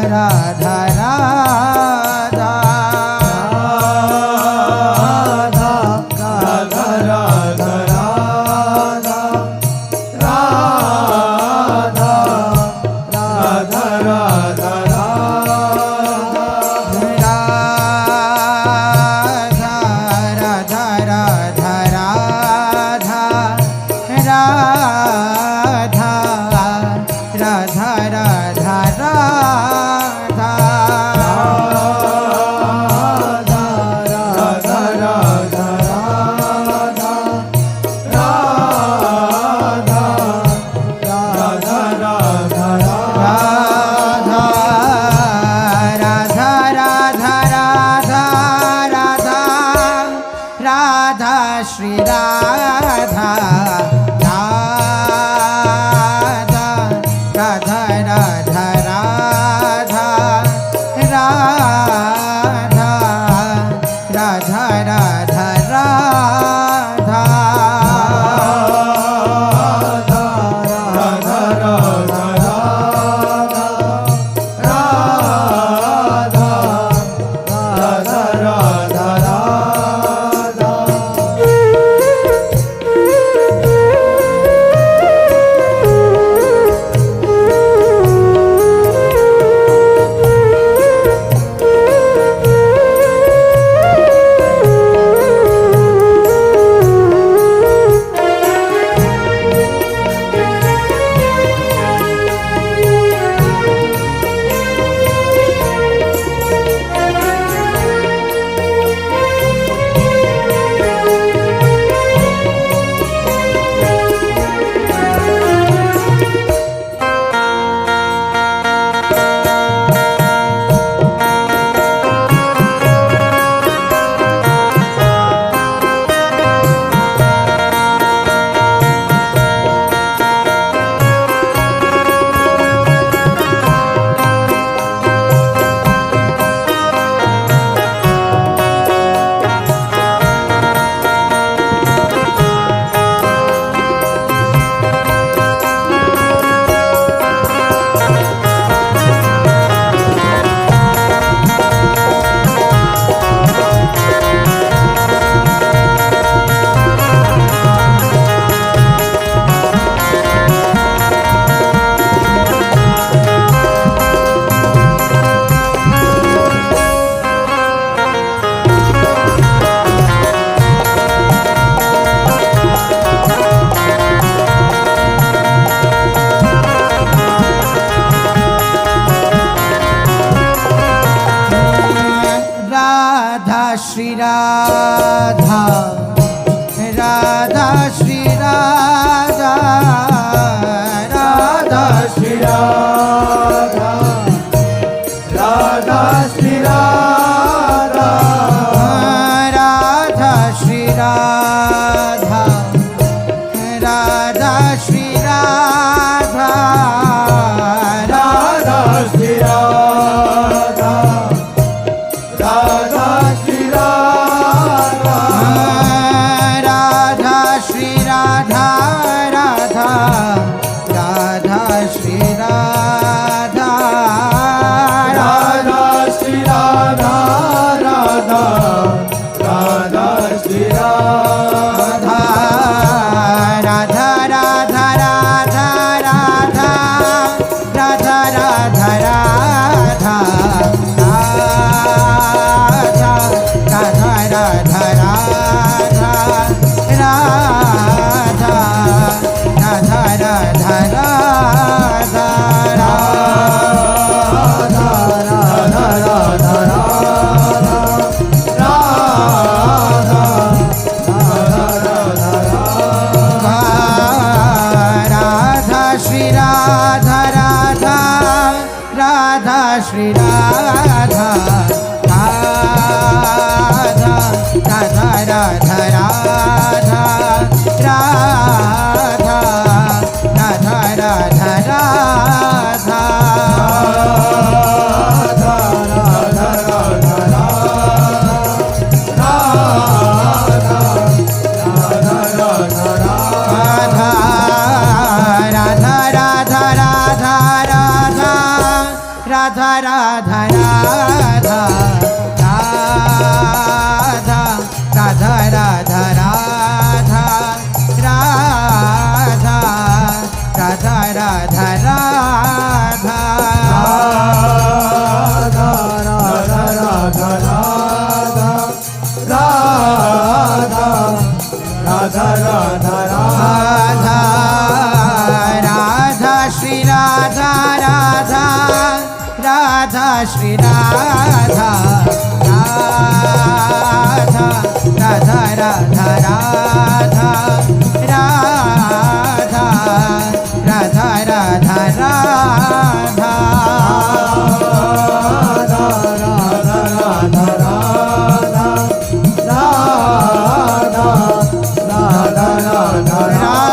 Radha Radha Shri Radha Radha Shri Radha Radha Shri Radha Radha Shri Radha Radha Shri Radha Radha Shri Radha Radha Shri Radha Radha Shri Radha Radha Shri Radha Radha Radha Shri Radha Radha Shri Radha Radha Radha Shri Radha Radha Radha Radha Radha Radha Radha Radha Shri Radha Radha Radha Radha Radha Radha Radha Radha Radha Radha Radha Radha Radha Radha Radha Radha Radha Radha Radha Radha Radha Radha Radha Radha Shri Radha Radha Radha Shri Radha Radha Radha Radha Radha Radha Radha Radha Radha Radha Radha Radha Radha Radha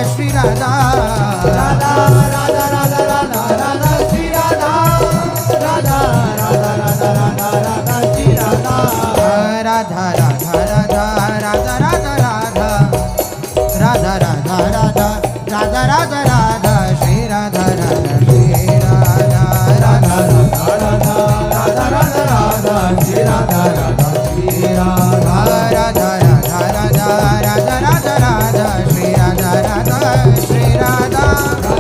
Shri Radha Radha Radha Radha Radha Radha Shri Radha Radha Radha Radha Radha Radha Shri Radha Radha Radha Radha Radha Radha Radha Radha Radha Radha Radha Radha Radha Shri Radha Radha Shri Radha Radha Radha Radha Radha Radha Radha Shri Radha Radha Shri Radha Radha Radha Radha Radha Radha Radha Shri Radha Radha Shri Radha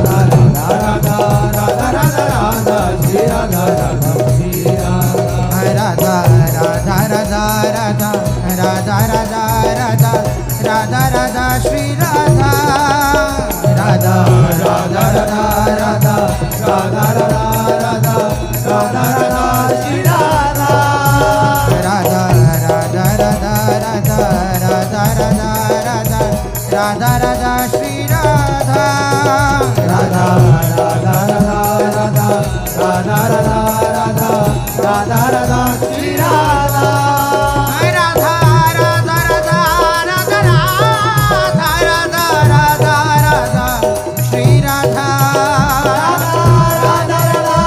Radha Radha Radha Radha Radha Shri Radha Radha Shri Radha Radha Radha Radha Radha Radha Radha Radha Radha Radha Shri Radha Radha Radha Radha Radha Radha Radha Radha Radha Radha Shri Radha Radha Radha Radha Radha Radha Radha Radha Radha Radha Shri Radha Radha Radha Radha Radha Radha Radha Radha Radha Radha Shri Radha Radha Radha Radha Radha Radha Radha Radha Shri Radha Radha Radha Radha Radha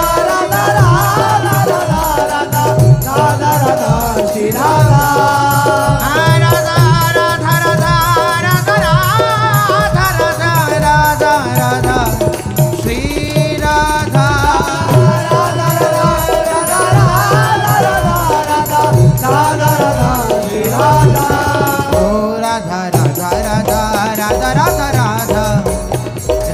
Radha Radha Radha Shri Radha Radha Radha Radha Radha Radha Radha Radha Shri Radha Radha Radha Radha Radha Radha Shri Radha Oh Radha Radha Radha Radha Radha Radha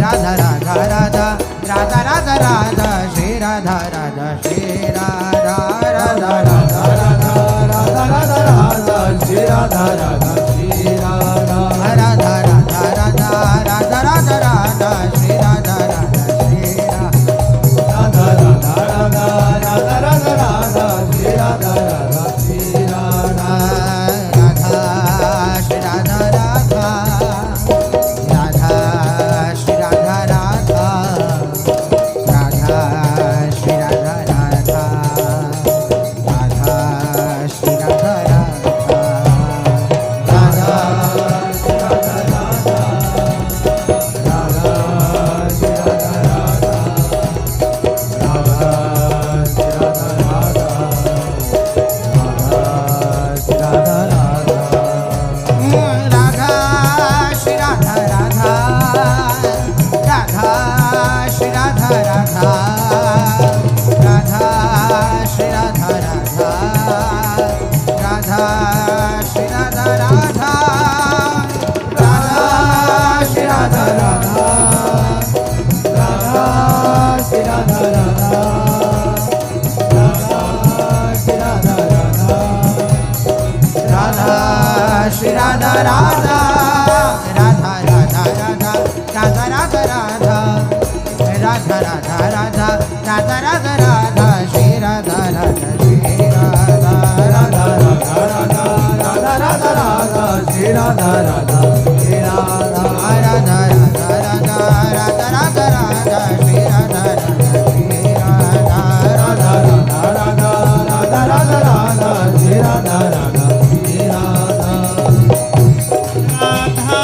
Radha Radha Radha Radha Radha Radha Shri Radha Radha Shri Radha Radha Radha Radha Radha Radha Radha Shri Radha Radha Shri Radha Radha Radha Radha Radha Radha Radha Shri Radha Radha Shri Radha Radha Radha Radha Radha Radha Radha Shri Radha Radha Shri Radha Radha Shri Radha Radha Radha Shri Radha Radha Radha Shri Radha Radha Radha Shri Radha Radha Radha Shri Radha Radha Radha Shri Radha Radha Radha Shri Radha Radha Radha Shri Radha Radha Radha Shri Radha Radha Radha Shri Radha Radha Radha Radha Radha Radha Radha Radha Radha Radha Radha Radha Radha Radha Shri Radha Radha Shri Radha Radha Radha Radha Shri Radha Radha Radha Radha Radha Radha Radha Shri Radha Radha Shri Radha Radha Radha Radha Radha Radha Shri Radha Radha Shri Radha Radha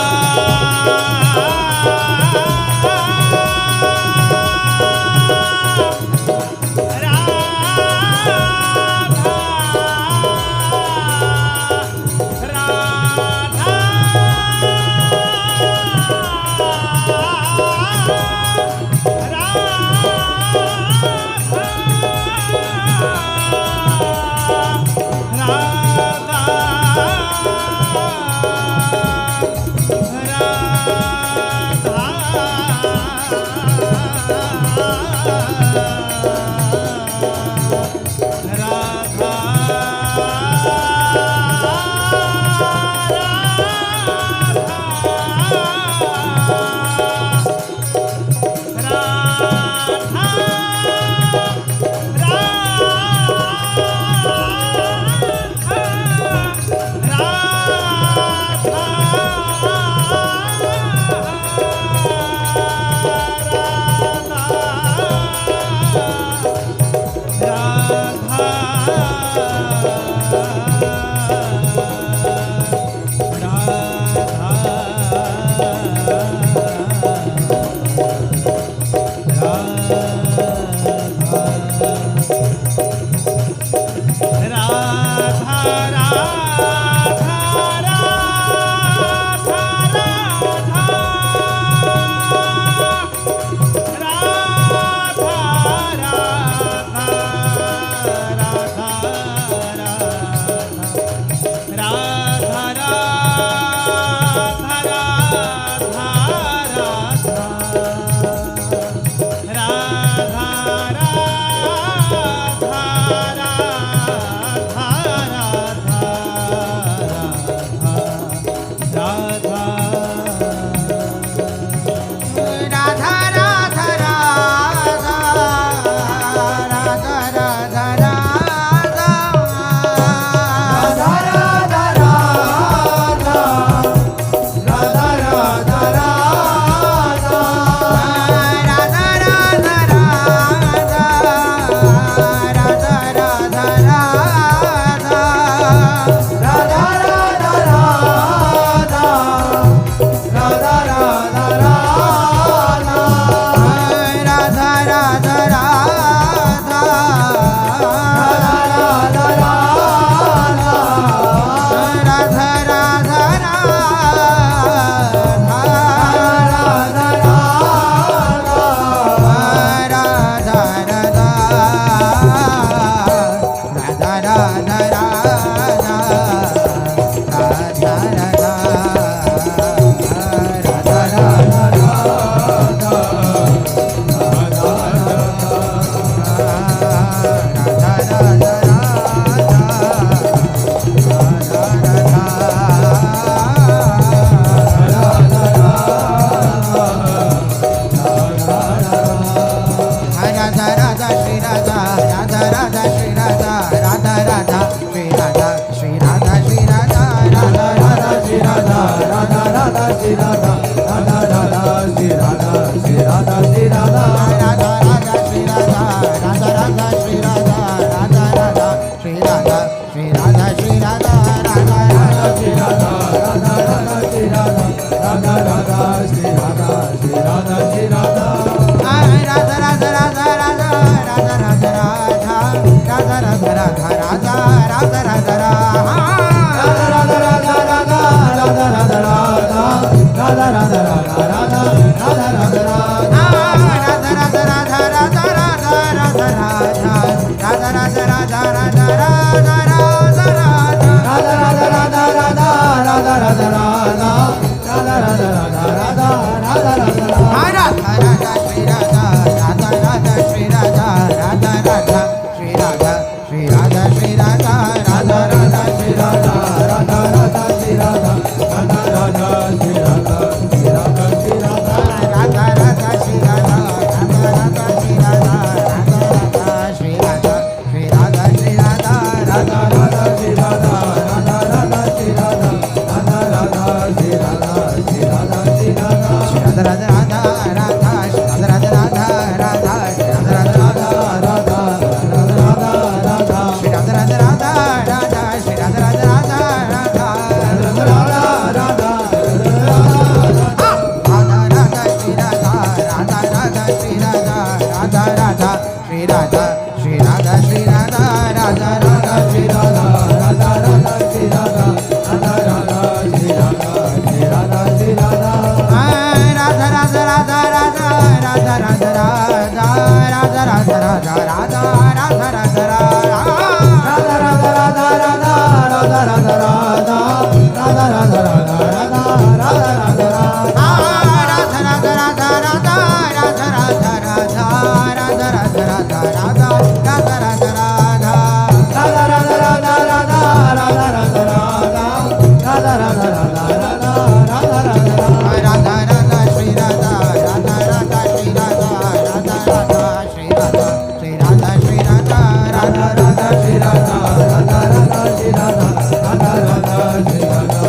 Radha